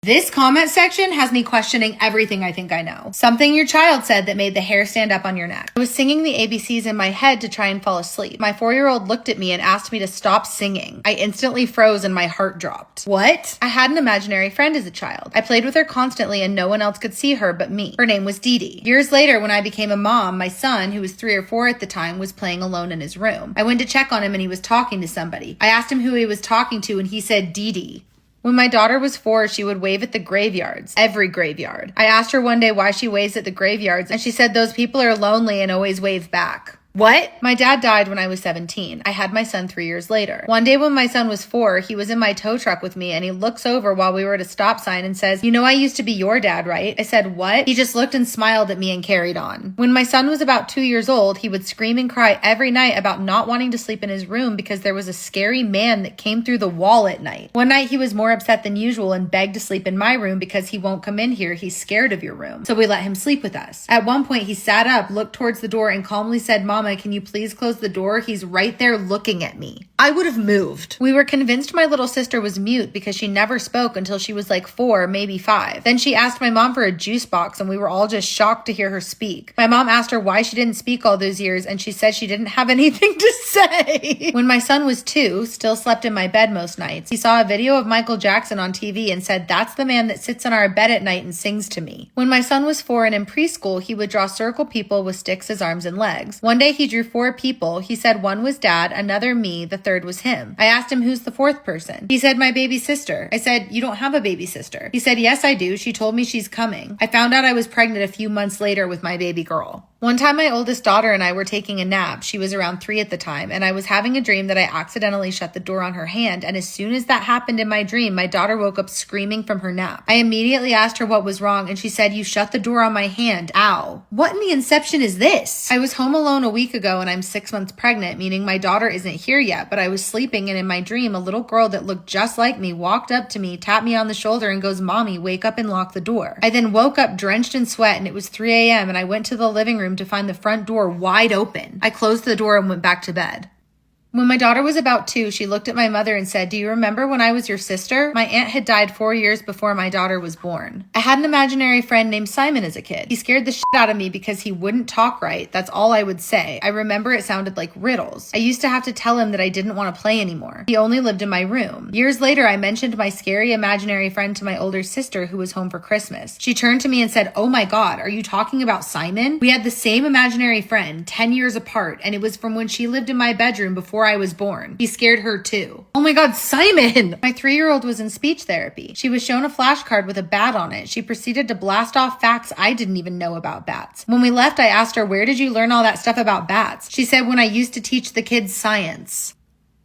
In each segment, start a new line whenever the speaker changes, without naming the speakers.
This comment section has me questioning everything I think I know. Something your child said that made the hair stand up on your neck. I was singing the ABCs in my head to try and fall asleep. My 4-year-old looked at me and asked me to stop singing. I instantly froze and my heart dropped. What? I had an imaginary friend as a child. I played with her constantly and no one else could see her but me. Her name was Dee Dee. Years later, when I became a mom, my son, who was 3 or 4 at the time, was playing alone in his room. I went to check on him and he was talking to somebody. I asked him who he was talking to and he said Dee Dee. When my daughter was 4, she would wave at the graveyards. Every graveyard. I asked her one day why she waves at the graveyards, and she said those people are lonely and always wave back. What? My dad died when I was 17. I had my son 3 years later. One day when my son was 4, he was in my tow truck with me and he looks over while we were at a stop sign and says, "You know I used to be your dad, right?" I said, "What?" He just looked and smiled at me and carried on. When my son was about 2 years old, he would scream and cry every night about not wanting to sleep in his room because there was a scary man that came through the wall at night. One night he was more upset than usual and begged to sleep in my room because he won't come in here. He's scared of your room. So we let him sleep with us. At one point he sat up, looked towards the door and calmly said, "Mama, can you please close the door? He's right there looking at me." I would have moved. We were convinced my little sister was mute because she never spoke until she was like 4, maybe 5. Then she asked my mom for a juice box and we were all just shocked to hear her speak. My mom asked her why she didn't speak all those years and she said she didn't have anything to say. When my son was 2, still slept in my bed most nights, he saw a video of Michael Jackson on TV and said, "That's the man that sits on our bed at night and sings to me." When my son was 4 and in preschool, he would draw circle people with sticks as arms and legs. One day he drew 4 people. He said one was dad, another me, the third was him. I asked him who's the 4th person. He said my baby sister. I said, "You don't have a baby sister." He said, "Yes, I do. She told me she's coming." I found out I was pregnant a few months later with my baby girl. One time my oldest daughter and I were taking a nap. She was around 3 at the time, and I was having a dream that I accidentally shut the door on her hand, and as soon as that happened in my dream, my daughter woke up screaming from her nap. I immediately asked her what was wrong, and she said, "You shut the door on my hand. Ow." What in the inception is this? I was home alone a week ago and I'm 6 months pregnant, meaning my daughter isn't here yet, but I was sleeping and in my dream, a little girl that looked just like me walked up to me, tapped me on the shoulder and goes, "Mommy, wake up and lock the door." I then woke up drenched in sweat and it was 3 a.m. and I went to the living room to find the front door wide open. I closed the door and went back to bed. When my daughter was about 2, she looked at my mother and said, "Do you remember when I was your sister?" My aunt had died 4 years before my daughter was born. I had an imaginary friend named Simon as a kid. He scared the shit out of me because he wouldn't talk right. That's all I would say. I remember it sounded like riddles. I used to have to tell him that I didn't want to play anymore. He only lived in my room. Years later, I mentioned my scary imaginary friend to my older sister who was home for Christmas. She turned to me and said, "Oh my God, are you talking about Simon?" We had the same imaginary friend, 10 years apart, and it was from when she lived in my bedroom before I was born. He scared her too. Oh my God, Simon! My 3-year-old was in speech therapy. She was shown a flashcard with a bat on it. She proceeded to blast off facts I didn't even know about bats. When we left, I asked her, "Where did you learn all that stuff about bats?" She said, "When I used to teach the kids science."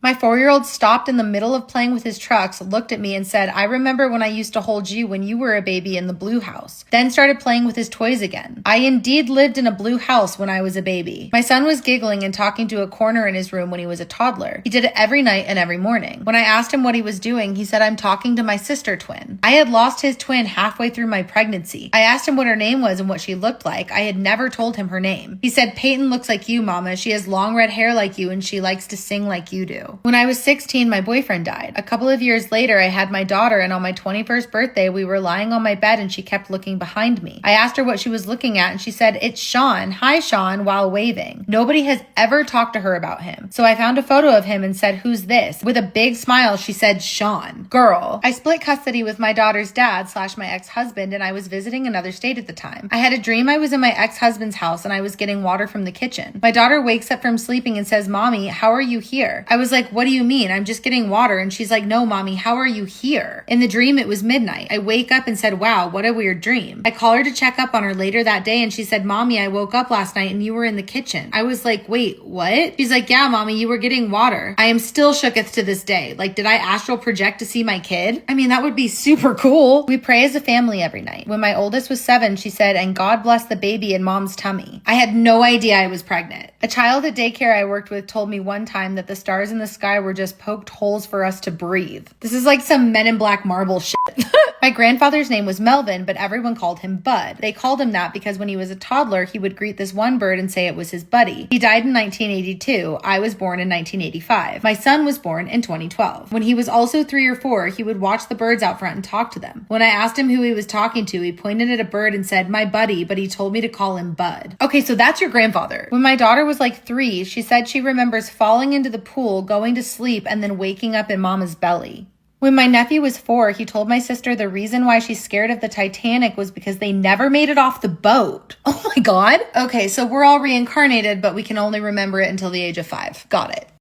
My 4-year-old stopped in the middle of playing with his trucks, looked at me and said, "I remember when I used to hold you when you were a baby in the blue house." Then started playing with his toys again. I indeed lived in a blue house when I was a baby. My son was giggling and talking to a corner in his room when he was a toddler. He did it every night and every morning. When I asked him what he was doing, he said, "I'm talking to my sister twin." I had lost his twin halfway through my pregnancy. I asked him what her name was and what she looked like. I had never told him her name. He said, "Peyton looks like you, Mama. She has long red hair like you and she likes to sing like you do." When I was 16, my boyfriend died. A couple of years later, I had my daughter, and on my 21st birthday, we were lying on my bed and she kept looking behind me. I asked her what she was looking at and she said, "It's Sean. Hi, Sean," while waving. Nobody has ever talked to her about him. So I found a photo of him and said, "Who's this?" With a big smile, she said, "Sean." Girl. I split custody with my daughter's dad / my ex-husband, and I was visiting another state at the time. I had a dream I was in my ex-husband's house and I was getting water from the kitchen. My daughter wakes up from sleeping and says, "Mommy, how are you here?" I was like, "What do you mean? I'm just getting water." And she's like, "No, Mommy, how are you here?" In the dream, it was midnight. I wake up and said, "Wow, what a weird dream." I call her to check up on her later that day and she said, "Mommy, I woke up last night and you were in the kitchen." I was like, "Wait, what?" She's like, "Yeah, Mommy, you were getting water." I am still shooketh to this day. Like, did I astral project to see my kid? I mean, that would be super cool. We pray as a family every night. When my oldest was 7, she said, "And God bless the baby in Mom's tummy." I had no idea I was pregnant. A child at daycare I worked with told me one time that the stars in the sky were just poked holes for us to breathe. This is like some Men in Black Marvel shit. My grandfather's name was Melvin, but everyone called him Bud. They called him that because when he was a toddler, he would greet this one bird and say it was his buddy. He died in 1982. I was born in 1985. My son was born in 2012. When he was also 3 or 4, he would watch the birds out front and talk to them. When I asked him who he was talking to, he pointed at a bird and said, my buddy, but he told me to call him Bud. Okay, so that's your grandfather. When my daughter was like 3, she said she remembers falling into the pool, going to sleep, and then waking up in mama's belly. When my nephew was 4, he told my sister the reason why she's scared of the Titanic was because they never made it off the boat. Oh my God. Okay, so we're all reincarnated, but we can only remember it until the age of 5. Got it.